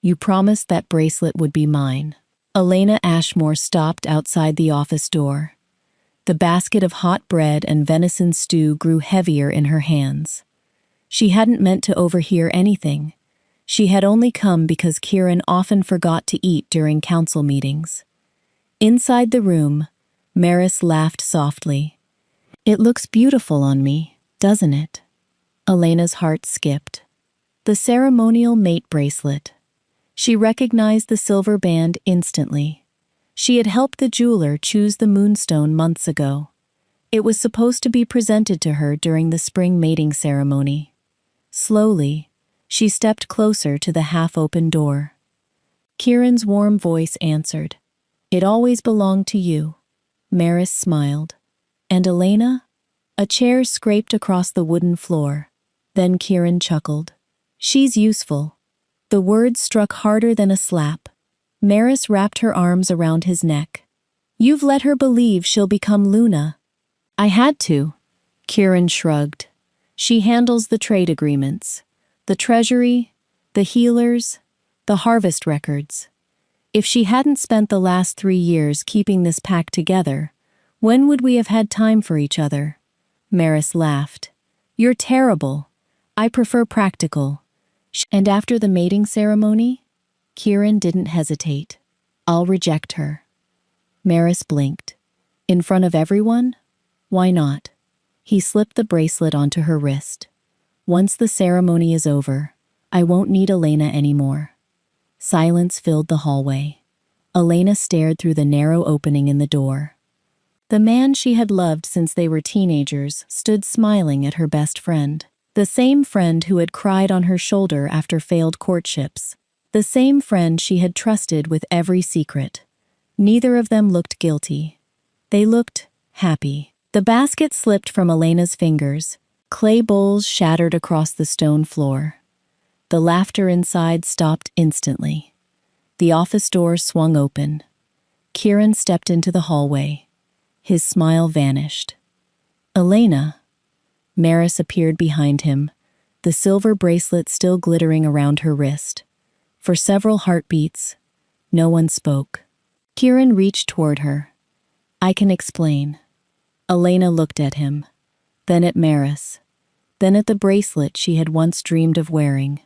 You promised that bracelet would be mine. Elena Ashmore stopped outside the office door. The basket of hot bread and venison stew grew heavier in her hands. She hadn't meant to overhear anything. She had only come because Kieran often forgot to eat during council meetings. Inside the room, Maris laughed softly. It looks beautiful on me, doesn't it? Elena's heart skipped. The ceremonial mate bracelet. She recognized the silver band instantly. She had helped the jeweler choose the moonstone months ago. It was supposed to be presented to her during the spring mating ceremony. Slowly, she stepped closer to the half-open door. Kieran's warm voice answered. It always belonged to you. Maris smiled. And Elena? A chair scraped across the wooden floor. Then Kieran chuckled. She's useful. The words struck harder than a slap. Maris wrapped her arms around his neck. You've let her believe she'll become Luna. I had to. Kieran shrugged. She handles the trade agreements, the treasury, the healers, the harvest records. If she hadn't spent the last 3 years keeping this pack together, when would we have had time for each other? Maris laughed. You're terrible. I prefer practical. And after the mating ceremony? Kieran didn't hesitate. I'll reject her. Maris blinked. In front of everyone? Why not? He slipped the bracelet onto her wrist. Once the ceremony is over, I won't need Elena anymore. Silence filled the hallway. Elena stared through the narrow opening in the door. The man she had loved since they were teenagers stood smiling at her best friend. The same friend who had cried on her shoulder after failed courtships. The same friend she had trusted with every secret. Neither of them looked guilty. They looked happy. The basket slipped from Elena's fingers. Clay bowls shattered across the stone floor. The laughter inside stopped instantly. The office door swung open. Kieran stepped into the hallway. His smile vanished. Elena. Maris appeared behind him, the silver bracelet still glittering around her wrist. For several heartbeats, no one spoke. Kieran reached toward her. I can explain. Elena looked at him, then at Maris, then at the bracelet she had once dreamed of wearing.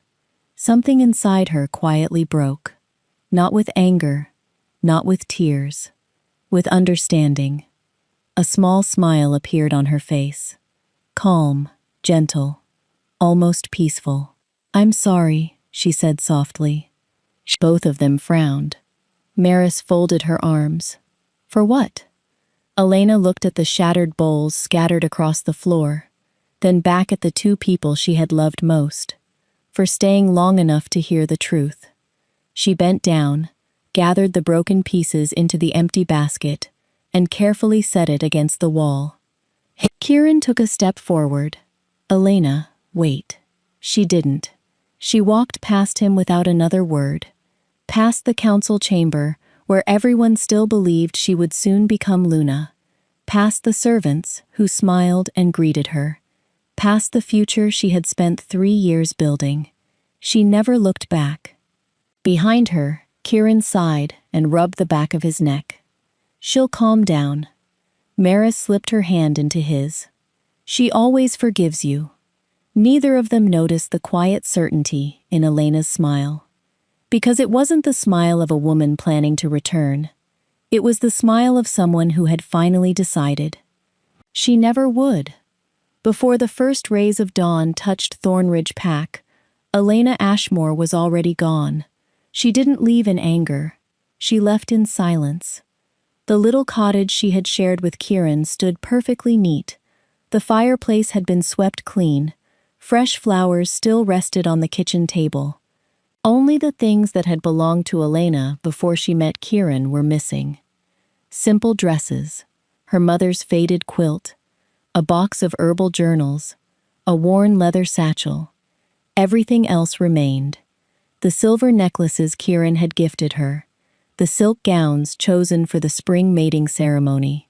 Something inside her quietly broke. Not with anger, not with tears, with understanding. A small smile appeared on her face. Calm, gentle, almost peaceful. I'm sorry, she said softly. Both of them frowned. Maris folded her arms. For what? Elena looked at the shattered bowls scattered across the floor, then back at the 2 people she had loved most. For staying long enough to hear the truth. She bent down, gathered the broken pieces into the empty basket, and carefully set it against the wall. Kieran took a step forward. Elena, wait. She didn't. She walked past him without another word. Past the council chamber, where everyone still believed she would soon become Luna. Past the servants, who smiled and greeted her. Past the future she had spent 3 years building. She never looked back. Behind her, Kieran sighed and rubbed the back of his neck. She'll calm down. Maris slipped her hand into his. She always forgives you. Neither of them noticed the quiet certainty in Elena's smile. Because it wasn't the smile of a woman planning to return. It was the smile of someone who had finally decided. She never would. Before the first rays of dawn touched Thornridge Pack, Elena Ashmore was already gone. She didn't leave in anger. She left in silence. The little cottage she had shared with Kieran stood perfectly neat. The fireplace had been swept clean. Fresh flowers still rested on the kitchen table. Only the things that had belonged to Elena before she met Kieran were missing. Simple dresses, her mother's faded quilt, a box of herbal journals, a worn leather satchel. Everything else remained. The silver necklaces Kieran had gifted her, the silk gowns chosen for the spring mating ceremony.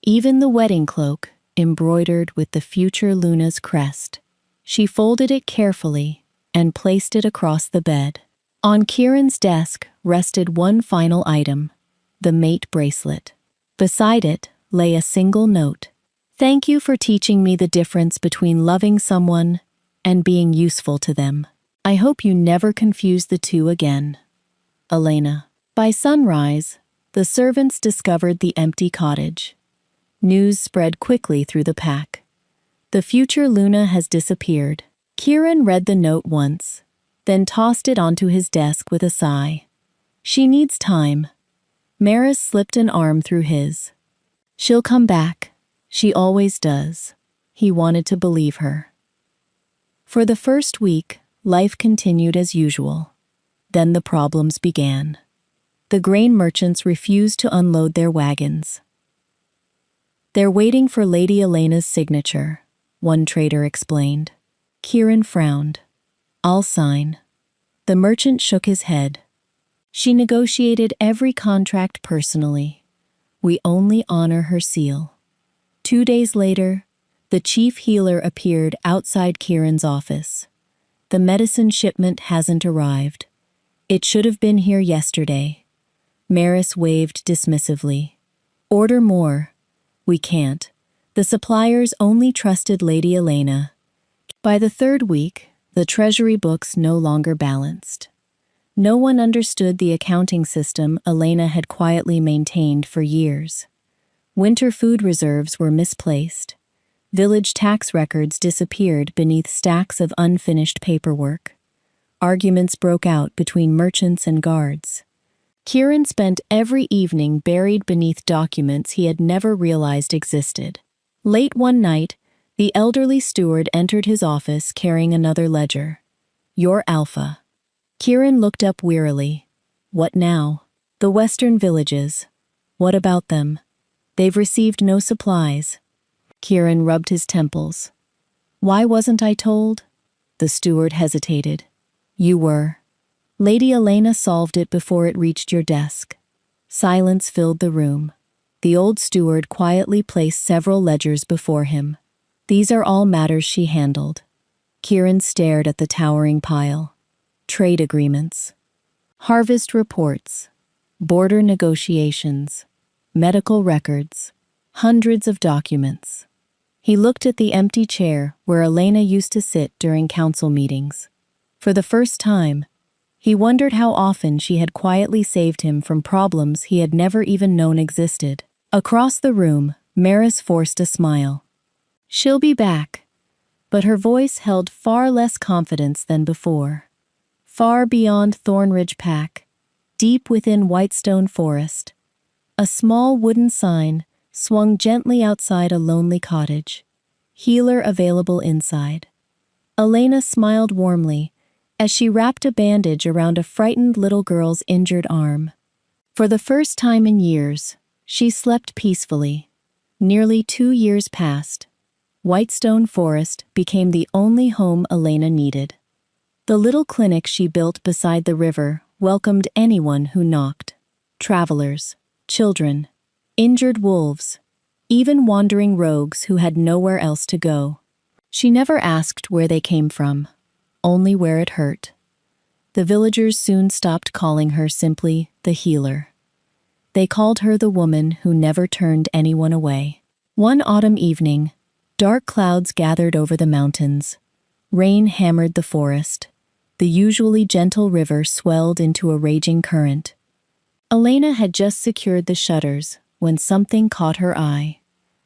Even the wedding cloak, embroidered with the future Luna's crest. She folded it carefully and placed it across the bed. On Kieran's desk rested one final item, the mate bracelet. Beside it lay a single note. "Thank you for teaching me the difference between loving someone and being useful to them. I hope you never confuse the two again. Elena." By sunrise, the servants discovered the empty cottage. News spread quickly through the pack. "The future Luna has disappeared." Kieran read the note once, then tossed it onto his desk with a sigh. "She needs time." Maris slipped an arm through his. "She'll come back. She always does." He wanted to believe her. For the first week, life continued as usual. Then the problems began. The grain merchants refused to unload their wagons. "They're waiting for Lady Elena's signature," one trader explained. Kieran frowned. "I'll sign." The merchant shook his head. "She negotiated every contract personally. We only honor her seal." 2 days later, the chief healer appeared outside Kieran's office. "The medicine shipment hasn't arrived. It should have been here yesterday." Maris waved dismissively. "Order more." "We can't. The suppliers only trusted Lady Elena." By the 3rd week, the treasury books no longer balanced. No one understood the accounting system Elena had quietly maintained for years. Winter food reserves were misplaced. Village tax records disappeared beneath stacks of unfinished paperwork. Arguments broke out between merchants and guards. Kieran spent every evening buried beneath documents he had never realized existed. Late one night, the elderly steward entered his office carrying another ledger. "Your Alpha." Kieran looked up wearily. "What now?" "The western villages." "What about them?" "They've received no supplies." Kieran rubbed his temples. "Why wasn't I told?" The steward hesitated. "You were. Lady Elena solved it before it reached your desk." Silence filled the room. The old steward quietly placed several ledgers before him. "These are all matters she handled." Kieran stared at the towering pile. Trade agreements, harvest reports, border negotiations, medical records, hundreds of documents. He looked at the empty chair where Elena used to sit during council meetings. For the first time, he wondered how often she had quietly saved him from problems he had never even known existed. Across the room, Maris forced a smile. "She'll be back." But her voice held far less confidence than before. Far beyond Thornridge Pack, deep within Whitestone Forest, a small wooden sign swung gently outside a lonely cottage. "Healer available inside." Elena smiled warmly as she wrapped a bandage around a frightened little girl's injured arm. For the first time in years, she slept peacefully. Nearly 2 years passed. Whitestone Forest became the only home Elena needed. The little clinic she built beside the river welcomed anyone who knocked. Travelers, children, injured wolves, even wandering rogues who had nowhere else to go. She never asked where they came from, only where it hurt. The villagers soon stopped calling her simply the healer. They called her the woman who never turned anyone away. One autumn evening, dark clouds gathered over the mountains. Rain hammered the forest. The usually gentle river swelled into a raging current. Elena had just secured the shutters when something caught her eye.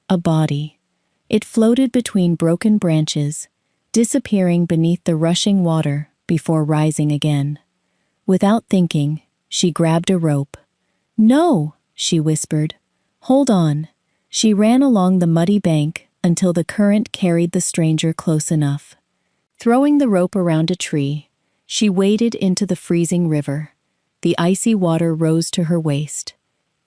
A body. It floated between broken branches, disappearing beneath the rushing water before rising again. Without thinking, she grabbed a rope. "No," she whispered. "Hold on." She ran along the muddy bank until the current carried the stranger close enough. Throwing the rope around a tree, she waded into the freezing river. The icy water rose to her waist,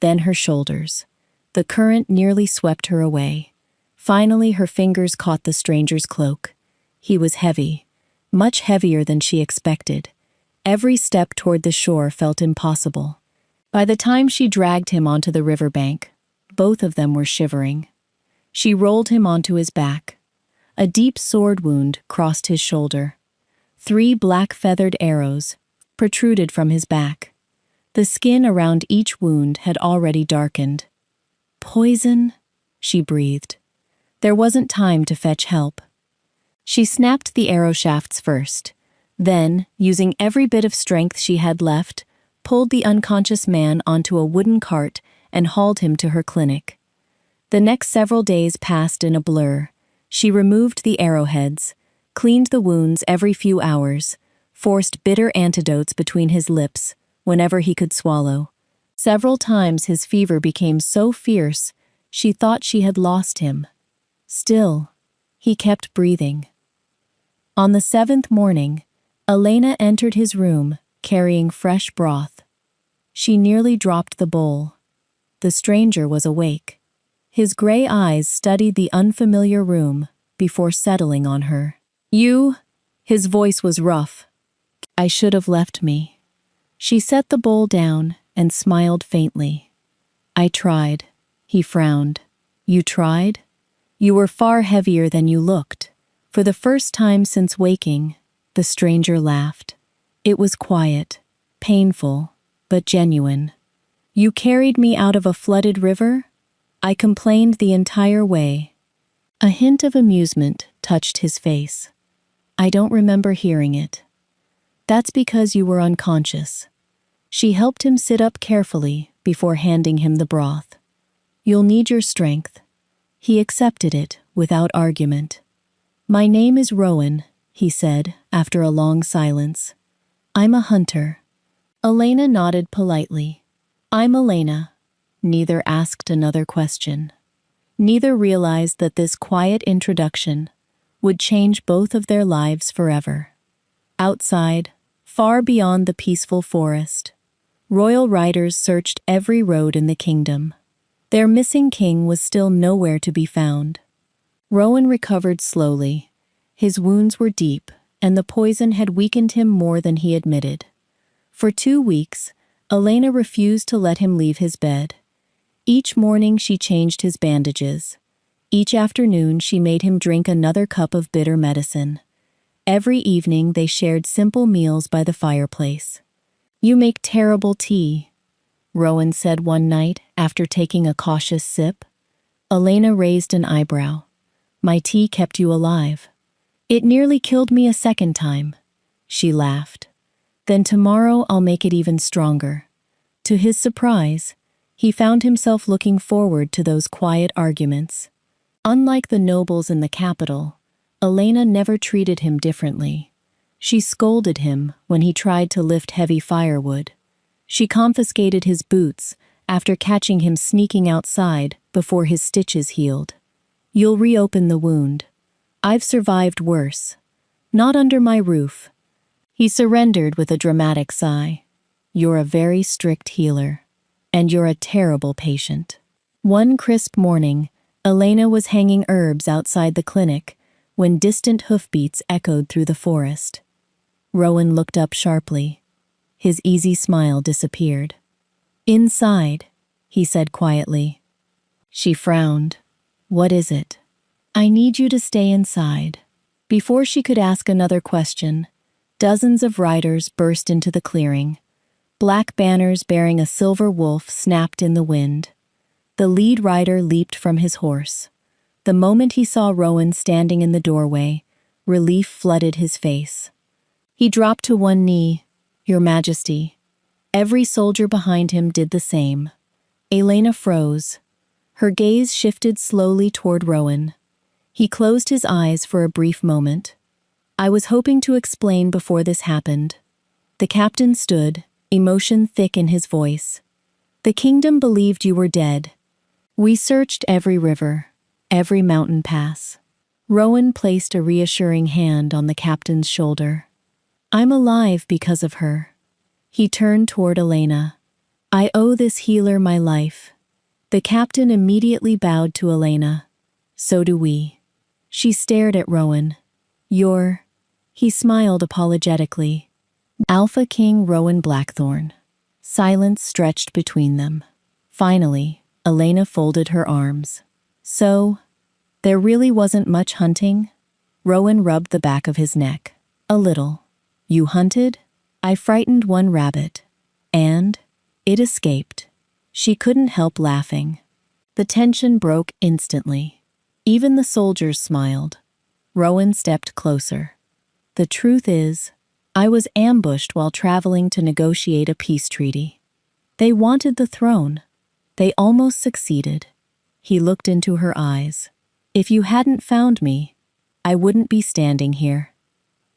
then her shoulders. The current nearly swept her away. Finally, her fingers caught the stranger's cloak. He was heavy, much heavier than she expected. Every step toward the shore felt impossible. By the time she dragged him onto the riverbank, both of them were shivering. She rolled him onto his back. A deep sword wound crossed his shoulder. 3 black feathered arrows, protruded from his back. The skin around each wound had already darkened. "Poison?" she breathed. There wasn't time to fetch help. She snapped the arrow shafts first, then, using every bit of strength she had left, pulled the unconscious man onto a wooden cart and hauled him to her clinic. The next several days passed in a blur. She removed the arrowheads, cleaned the wounds every few hours, forced bitter antidotes between his lips whenever he could swallow. Several times his fever became so fierce she thought she had lost him. Still, he kept breathing. On the 7th morning, Elena entered his room carrying fresh broth. She nearly dropped the bowl. The stranger was awake. His gray eyes studied the unfamiliar room before settling on her. "You?" His voice was rough. "I should have left me." She set the bowl down and smiled faintly. "I tried." He frowned. "You tried? You were far heavier than you looked." For the first time since waking, the stranger laughed. It was quiet, painful, but genuine. "You carried me out of a flooded river? I complained the entire way." A hint of amusement touched his face. "I don't remember hearing it." "That's because you were unconscious." She helped him sit up carefully before handing him the broth. "You'll need your strength." He accepted it without argument. "My name is Rowan," he said after a long silence. "I'm a hunter." Elena nodded politely. "I'm Elena." Neither asked another question. Neither realized that this quiet introduction would change both of their lives forever. Outside, far beyond the peaceful forest, royal riders searched every road in the kingdom. Their missing king was still nowhere to be found. Rowan recovered slowly. His wounds were deep, and the poison had weakened him more than he admitted. For 2 weeks, Elena refused to let him leave his bed. Each morning she changed his bandages. Each afternoon she made him drink another cup of bitter medicine. Every evening they shared simple meals by the fireplace. "You make terrible tea," Rowan said one night after taking a cautious sip. Elena raised an eyebrow. "My tea kept you alive." "It nearly killed me a second time," she laughed. "Then tomorrow I'll make it even stronger." To his surprise, he found himself looking forward to those quiet arguments. Unlike the nobles in the capital, Elena never treated him differently. She scolded him when he tried to lift heavy firewood. She confiscated his boots after catching him sneaking outside before his stitches healed. "You'll reopen the wound. I've survived worse. Not under my roof." He surrendered with a dramatic sigh. "You're a very strict healer, and you're a terrible patient." One crisp morning, Elena was hanging herbs outside the clinic when distant hoofbeats echoed through the forest. Rowan looked up sharply. His easy smile disappeared. "Inside," he said quietly. She frowned. "What is it?" "I need you to stay inside." Before she could ask another question, dozens of riders burst into the clearing. Black banners bearing a silver wolf snapped in the wind. The lead rider leaped from his horse. The moment he saw Rowan standing in the doorway, relief flooded his face. He dropped to one knee. "Your Majesty." Every soldier behind him did the same. Elena froze. Her gaze shifted slowly toward Rowan. He closed his eyes for a brief moment. "I was hoping to explain before this happened." The captain stood, emotion thick in his voice. "The kingdom believed you were dead. We searched every river, every mountain pass." Rowan placed a reassuring hand on the captain's shoulder. "I'm alive because of her." He turned toward Elena. "I owe this healer my life." The captain immediately bowed to Elena. "So do we." She stared at Rowan. "You're—" He smiled apologetically. "Alpha King Rowan Blackthorn." Silence stretched between them. Finally, Elena folded her arms. "So, there really wasn't much hunting?" Rowan rubbed the back of his neck. "A little." "You hunted?" I frightened one rabbit, and it escaped. She couldn't help laughing. The tension broke instantly. Even the soldiers smiled. Rowan stepped closer. The truth is, I was ambushed while traveling to negotiate a peace treaty. They wanted the throne. They almost succeeded. He looked into her eyes. If you hadn't found me, I wouldn't be standing here.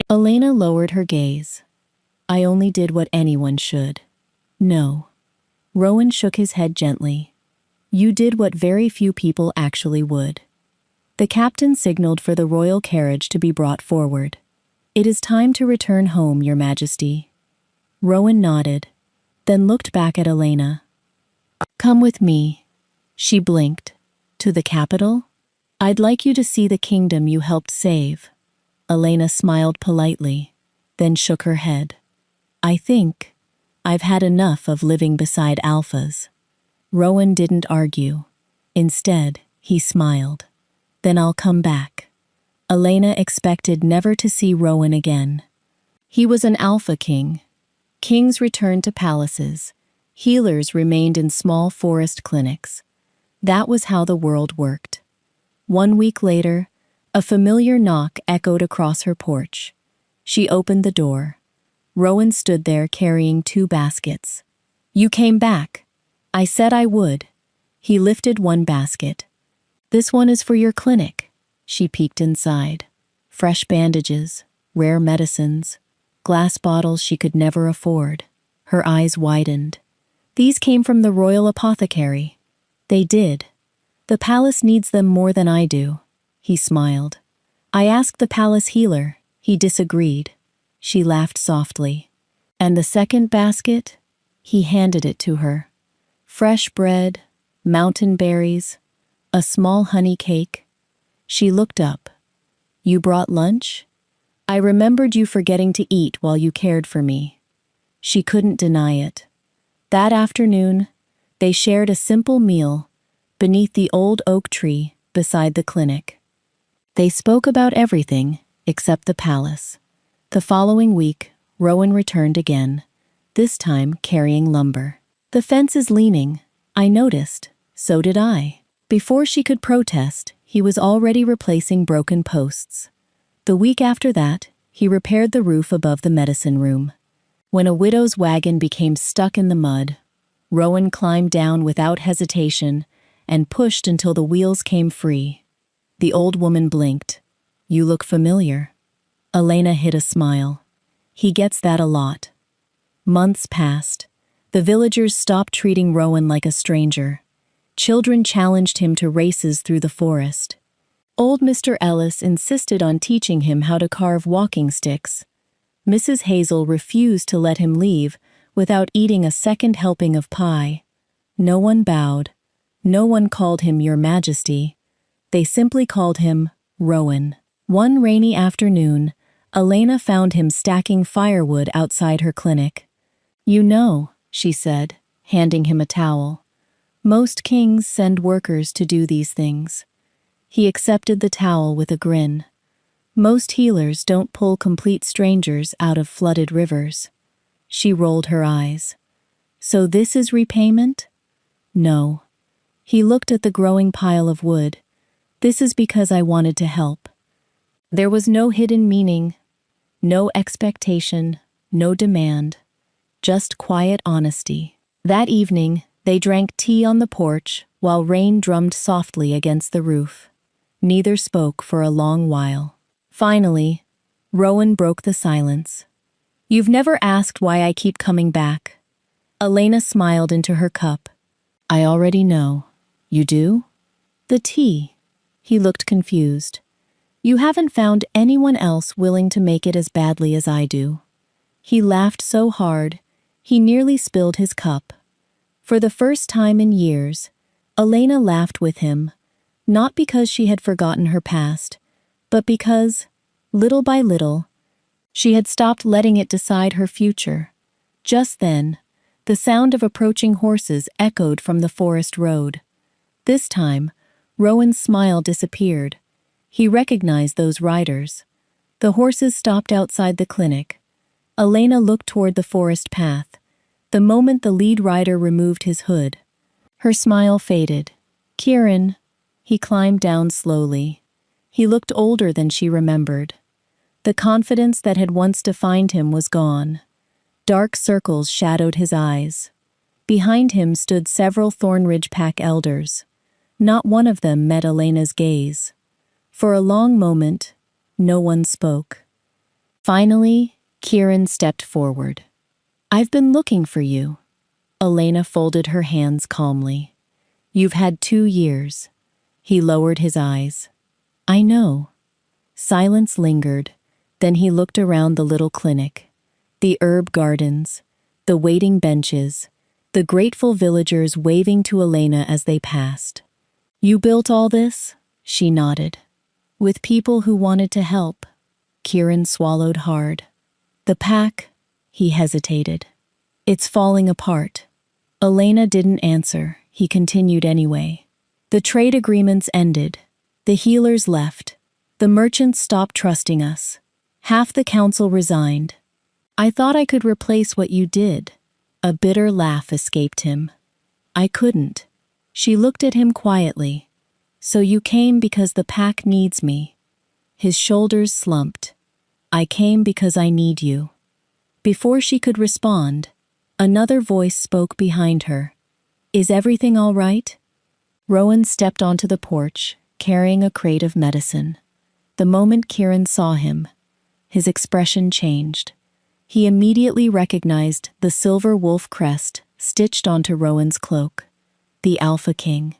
Elena lowered her gaze. I only did what anyone should. No. Rowan shook his head gently. You did what very few people actually would. The captain signaled for the royal carriage to be brought forward. It is time to return home, Your Majesty. Rowan nodded, then looked back at Elena. Come with me. She blinked. To the capital? I'd like you to see the kingdom you helped save. Elena smiled politely, then shook her head. I think I've had enough of living beside alphas. Rowan didn't argue. Instead, he smiled. Then I'll come back. Elena expected never to see Rowan again. He was an alpha king. Kings returned to palaces. Healers remained in small forest clinics. That was how the world worked. 1 week later, a familiar knock echoed across her porch. She opened the door. Rowan stood there carrying 2 baskets. You came back. I said I would. He lifted one basket. This one is for your clinic. She peeked inside. Fresh bandages, rare medicines, glass bottles she could never afford. Her eyes widened. These came from the royal apothecary. They did. The palace needs them more than I do. He smiled. I asked the palace healer. He disagreed. She laughed softly. And the second basket? He handed it to her. Fresh bread, mountain berries, a small honey cake. She looked up. You brought lunch? I remembered you forgetting to eat while you cared for me. She couldn't deny it. That afternoon, they shared a simple meal beneath the old oak tree beside the clinic. They spoke about everything except the palace. The following week, Rowan returned again, this time carrying lumber. The fence is leaning, I noticed. So did I. Before she could protest, he was already replacing broken posts. The week after that, he repaired the roof above the medicine room. When a widow's wagon became stuck in the mud, Rowan climbed down without hesitation and pushed until the wheels came free. The old woman blinked. You look familiar. Elena hid a smile. He gets that a lot. Months passed. The villagers stopped treating Rowan like a stranger. Children challenged him to races through the forest. Old Mr. Ellis insisted on teaching him how to carve walking sticks. Mrs. Hazel refused to let him leave without eating a second helping of pie. No one bowed. No one called him Your Majesty. They simply called him Rowan. One rainy afternoon, Elena found him stacking firewood outside her clinic. You know, she said, handing him a towel. Most kings send workers to do these things. He accepted the towel with a grin. Most healers don't pull complete strangers out of flooded rivers. She rolled her eyes. So this is repayment? No. He looked at the growing pile of wood. This is because I wanted to help. There was no hidden meaning, no expectation, no demand, just quiet honesty. That evening, they drank tea on the porch while rain drummed softly against the roof. Neither spoke for a long while. Finally, Rowan broke the silence. You've never asked why I keep coming back. Elena smiled into her cup. I already know. You do? The tea. He looked confused. You haven't found anyone else willing to make it as badly as I do. He laughed so hard, he nearly spilled his cup. For the first time in years, Elena laughed with him, not because she had forgotten her past, but because, little by little, she had stopped letting it decide her future. Just then, the sound of approaching horses echoed from the forest road. This time, Rowan's smile disappeared. He recognized those riders. The horses stopped outside the clinic. Elena looked toward the forest path, the moment the lead rider removed his hood. Her smile faded. Kieran. He climbed down slowly. He looked older than she remembered. The confidence that had once defined him was gone. Dark circles shadowed his eyes. Behind him stood several Thornridge Pack elders. Not one of them met Elena's gaze. For a long moment, no one spoke. Finally, Kieran stepped forward. "I've been looking for you." Elena folded her hands calmly. "You've had 2 years." He lowered his eyes. "I know." Silence lingered, then he looked around the little clinic. The herb gardens, the waiting benches, the grateful villagers waving to Elena as they passed. "You built all this?" She nodded. "With people who wanted to help." Kieran swallowed hard. "The pack?" He hesitated. "It's falling apart." Elena didn't answer. He continued anyway. "The trade agreements ended. The healers left. The merchants stopped trusting us. Half the council resigned. I thought I could replace what you did." A bitter laugh escaped him. "I couldn't." She looked at him quietly. "So you came because the pack needs me." His shoulders slumped. "I came because I need you." Before she could respond, another voice spoke behind her. "Is everything all right?" Rowan stepped onto the porch, carrying a crate of medicine. The moment Kieran saw him, his expression changed. He immediately recognized the silver wolf crest stitched onto Rowan's cloak. The Alpha King.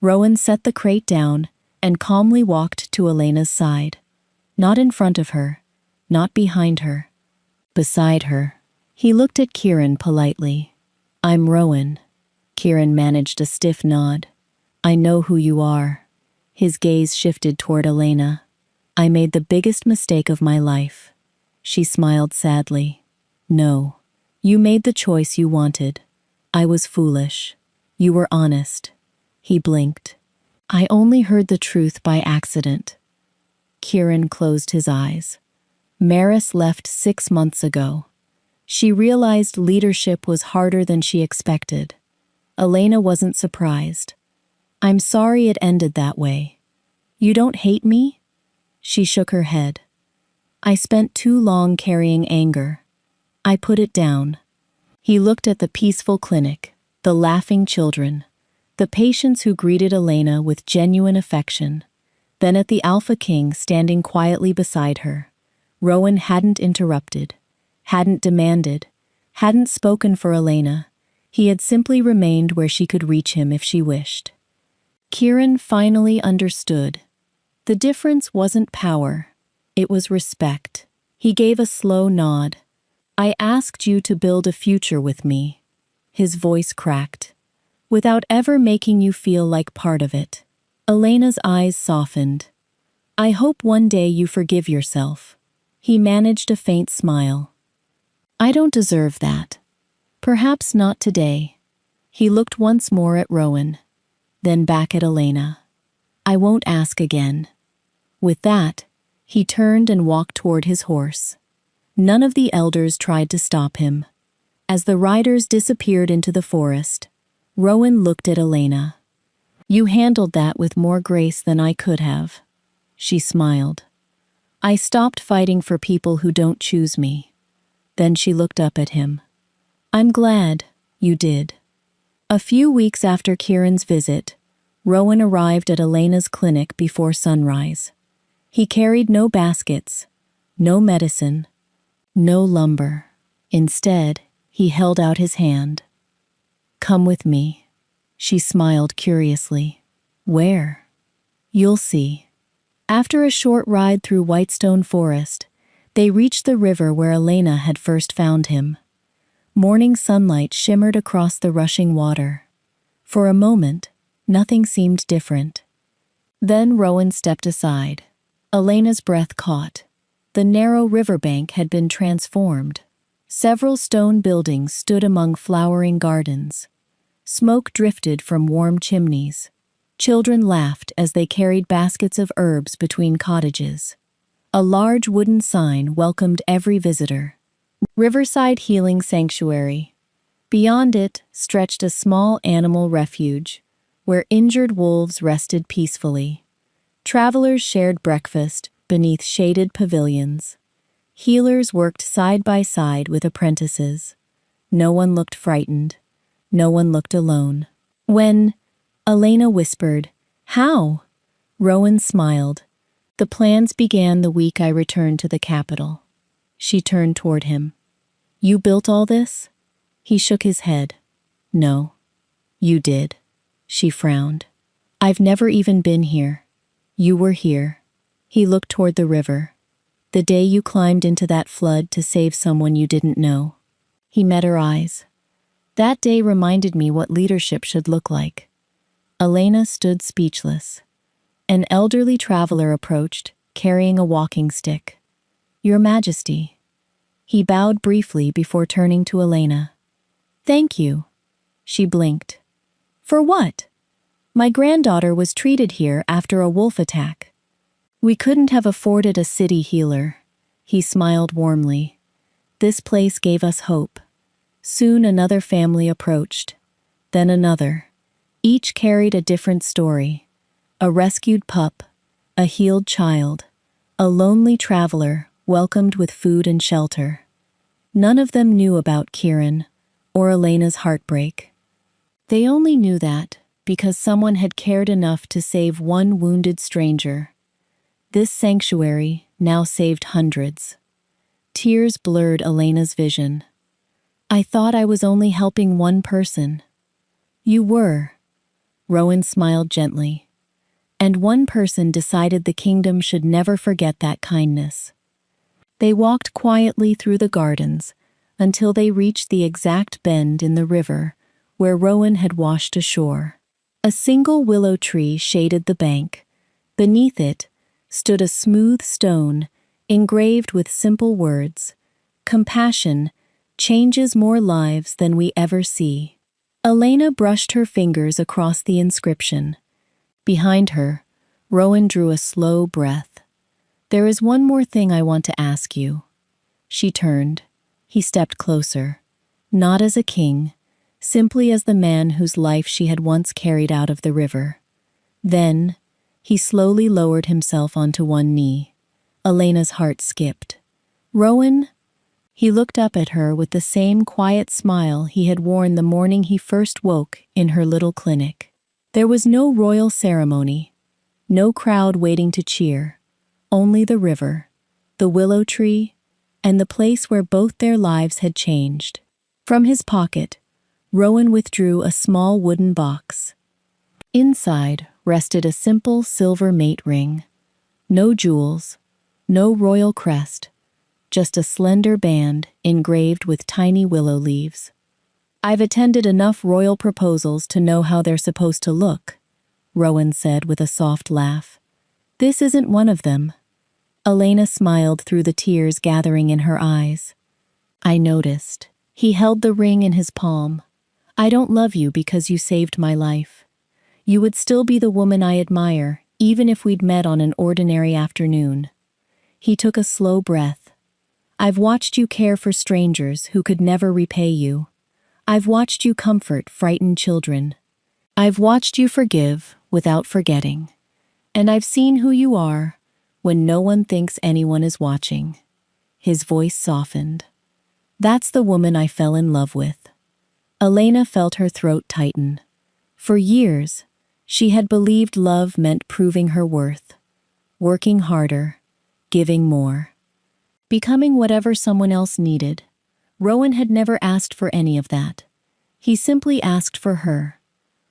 Rowan set the crate down and calmly walked to Elena's side. Not in front of her, not behind her. Beside her. He looked at Kieran politely. "I'm Rowan." Kieran managed a stiff nod. "I know who you are." His gaze shifted toward Elena. "I made the biggest mistake of my life." She smiled sadly. "No. You made the choice you wanted. I was foolish. You were honest." He blinked. "I only heard the truth by accident." Kieran closed his eyes. Maris left 6 months ago. She realized leadership was harder than she expected. Elena wasn't surprised. "I'm sorry it ended that way." "You don't hate me?" She shook her head. "I spent too long carrying anger. I put it down." He looked at the peaceful clinic, the laughing children, the patients who greeted Elena with genuine affection, then at the Alpha King standing quietly beside her. Rowan hadn't interrupted, hadn't demanded, hadn't spoken for Elena. He had simply remained where she could reach him if she wished. Kieran finally understood. The difference wasn't power, it was respect. He gave a slow nod. "I asked you to build a future with me." His voice cracked. "Without ever making you feel like part of it." Elena's eyes softened. "I hope one day you forgive yourself." He managed a faint smile. "I don't deserve that. Perhaps not today." He looked once more at Rowan, then back at Elena. "I won't ask again." With that, he turned and walked toward his horse. None of the elders tried to stop him. As the riders disappeared into the forest, Rowan looked at Elena. "You handled that with more grace than I could have." She smiled. "I stopped fighting for people who don't choose me." Then she looked up at him. "I'm glad you did." A few weeks after Kieran's visit, Rowan arrived at Elena's clinic before sunrise. He carried no baskets, no medicine, no lumber. Instead, he held out his hand. "Come with me." She smiled curiously. "Where?" "You'll see." After a short ride through Whitestone Forest, they reached the river where Elena had first found him. Morning sunlight shimmered across the rushing water. For a moment, nothing seemed different. Then Rowan stepped aside. Elena's breath caught. The narrow riverbank had been transformed. Several stone buildings stood among flowering gardens. Smoke drifted from warm chimneys. Children laughed as they carried baskets of herbs between cottages. A large wooden sign welcomed every visitor. Riverside Healing Sanctuary. Beyond it stretched a small animal refuge, where injured wolves rested peacefully. Travelers shared breakfast beneath shaded pavilions. Healers worked side by side with apprentices. No one looked frightened. No one looked alone. When Elena whispered, "How?" Rowan smiled. "The plans began the week I returned to the capital." She turned toward him. "You built all this?" He shook his head. "No. You did." She frowned. "I've never even been here. You were here." He looked toward the river. "The day you climbed into that flood to save someone you didn't know." He met her eyes. "That day reminded me what leadership should look like." Elena stood speechless. An elderly traveler approached, carrying a walking stick. "Your Majesty." He bowed briefly before turning to Elena. "Thank you." She blinked. "For what?" "My granddaughter was treated here after a wolf attack." "We couldn't have afforded a city healer." He smiled warmly. "This place gave us hope." Soon another family approached. Then another. Each carried a different story. A rescued pup, a healed child, a lonely traveler welcomed with food and shelter. None of them knew about Kieran or Elena's heartbreak. They only knew that because someone had cared enough to save one wounded stranger. This sanctuary now saved hundreds. Tears blurred Elena's vision. "I thought I was only helping one person." "You were." Rowan smiled gently. "And one person decided the kingdom should never forget that kindness." They walked quietly through the gardens until they reached the exact bend in the river where Rowan had washed ashore. A single willow tree shaded the bank. Beneath it stood a smooth stone engraved with simple words, "Compassion changes more lives than we ever see." Elena brushed her fingers across the inscription. Behind her, Rowan drew a slow breath. "There is one more thing I want to ask you." She turned. He stepped closer. Not as a king, simply as the man whose life she had once carried out of the river. Then, he slowly lowered himself onto one knee. Elena's heart skipped. "Rowan?" He looked up at her with the same quiet smile he had worn the morning he first woke in her little clinic. There was no royal ceremony, no crowd waiting to cheer, only the river, the willow tree, and the place where both their lives had changed. From his pocket, Rowan withdrew a small wooden box. Inside rested a simple silver mate ring. No jewels, no royal crest, just a slender band engraved with tiny willow leaves. "I've attended enough royal proposals to know how they're supposed to look," Rowan said with a soft laugh. "This isn't one of them." Elena smiled through the tears gathering in her eyes. "I noticed." He held the ring in his palm. "I don't love you because you saved my life. You would still be the woman I admire, even if we'd met on an ordinary afternoon." He took a slow breath. "I've watched you care for strangers who could never repay you. I've watched you comfort frightened children. I've watched you forgive without forgetting. And I've seen who you are when no one thinks anyone is watching." His voice softened. "That's the woman I fell in love with." Elena felt her throat tighten. For years, she had believed love meant proving her worth, working harder, giving more, becoming whatever someone else needed. Rowan had never asked for any of that. He simply asked for her.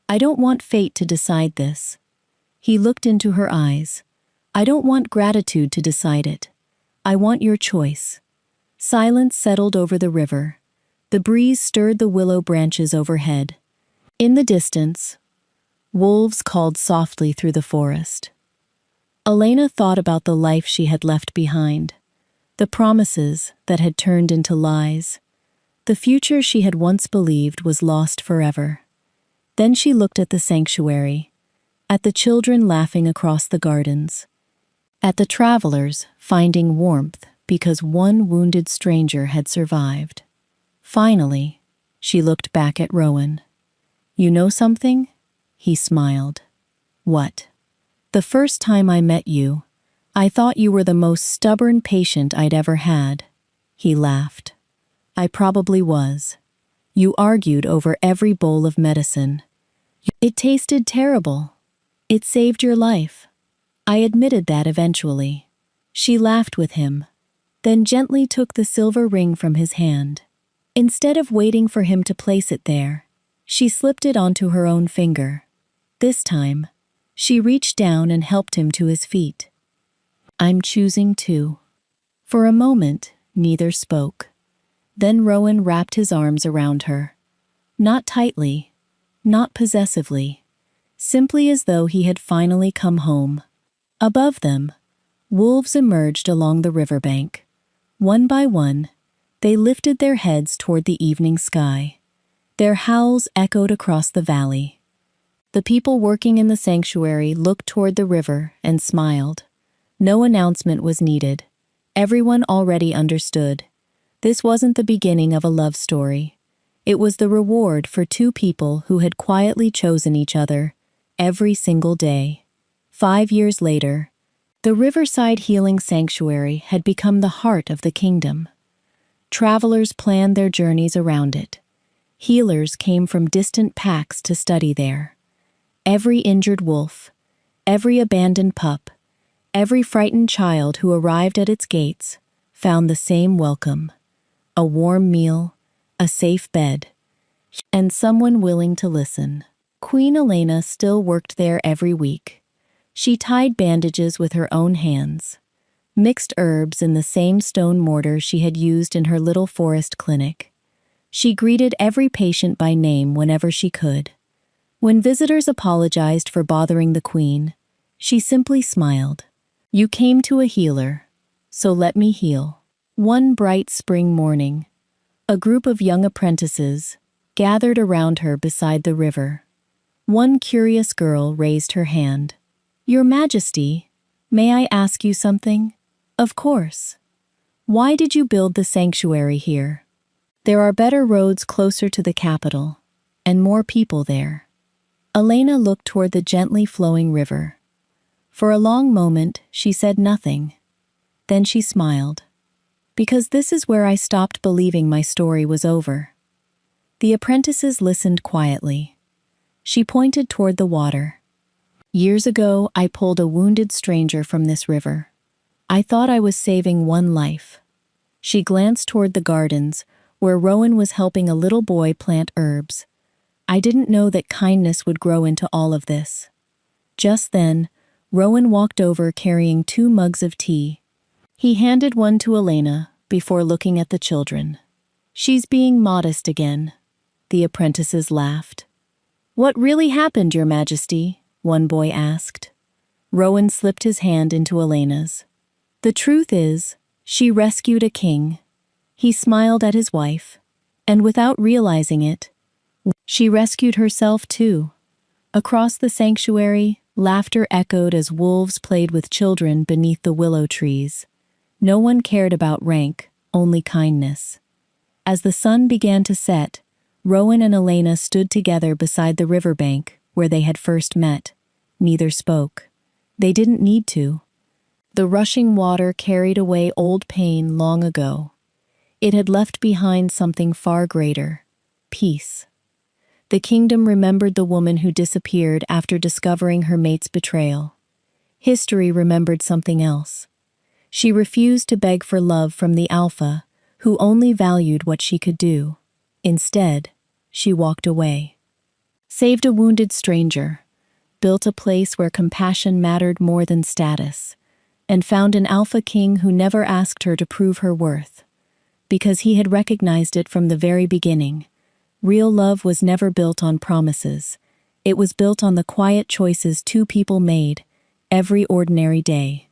"I don't want fate to decide this." He looked into her eyes. "I don't want gratitude to decide it. I want your choice." Silence settled over the river. The breeze stirred the willow branches overhead. In the distance, wolves called softly through the forest. Elena thought about the life she had left behind, the promises that had turned into lies. The future she had once believed was lost forever. Then she looked at the sanctuary, at the children laughing across the gardens, at the travelers finding warmth because one wounded stranger had survived. Finally, she looked back at Rowan. "You know something?" He smiled. "What?" "The first time I met you, I thought you were the most stubborn patient I'd ever had." He laughed. "I probably was. You argued over every bowl of medicine. It tasted terrible. It saved your life. I admitted that eventually." She laughed with him, then gently took the silver ring from his hand. Instead of waiting for him to place it there, she slipped it onto her own finger. This time, she reached down and helped him to his feet. "I'm choosing to." For a moment, neither spoke. Then Rowan wrapped his arms around her. Not tightly, not possessively, simply as though he had finally come home. Above them, wolves emerged along the riverbank. One by one, they lifted their heads toward the evening sky. Their howls echoed across the valley. The people working in the sanctuary looked toward the river and smiled. No announcement was needed. Everyone already understood. This wasn't the beginning of a love story. It was the reward for two people who had quietly chosen each other every single day. 5 years later, the Riverside Healing Sanctuary had become the heart of the kingdom. Travelers planned their journeys around it. Healers came from distant packs to study there. Every injured wolf, every abandoned pup, every frightened child who arrived at its gates found the same welcome: a warm meal, a safe bed, and someone willing to listen. Queen Elena still worked there every week. She tied bandages with her own hands, mixed herbs in the same stone mortar she had used in her little forest clinic. She greeted every patient by name whenever she could. When visitors apologized for bothering the queen, she simply smiled. "You came to a healer, so let me heal." One bright spring morning, a group of young apprentices gathered around her beside the river. One curious girl raised her hand. "Your Majesty, may I ask you something?" "Of course. Why did you build the sanctuary here?" "There are better roads closer to the capital, and more people there." Elena looked toward the gently flowing river. For a long moment, she said nothing. Then she smiled. "Because this is where I stopped believing my story was over." The apprentices listened quietly. She pointed toward the water. "Years ago, I pulled a wounded stranger from this river. I thought I was saving one life." She glanced toward the gardens, where Rowan was helping a little boy plant herbs. "I didn't know that kindness would grow into all of this." Just then, Rowan walked over carrying 2 mugs of tea. He handed one to Elena before looking at the children. "She's being modest again." The apprentices laughed. "What really happened, Your Majesty?" one boy asked. Rowan slipped his hand into Elena's. "The truth is, she rescued a king." He smiled at his wife, and without realizing it, she rescued herself too. Across the sanctuary, laughter echoed as wolves played with children beneath the willow trees. No one cared about rank, only kindness. As the sun began to set, Rowan and Elena stood together beside the riverbank where they had first met. Neither spoke. They didn't need to. The rushing water carried away old pain long ago. It had left behind something far greater: peace. The kingdom remembered the woman who disappeared after discovering her mate's betrayal. History remembered something else. She refused to beg for love from the Alpha, who only valued what she could do. Instead, she walked away. Saved a wounded stranger, built a place where compassion mattered more than status, and found an Alpha king who never asked her to prove her worth. Because he had recognized it from the very beginning. Real love was never built on promises. It was built on the quiet choices 2 people made every ordinary day.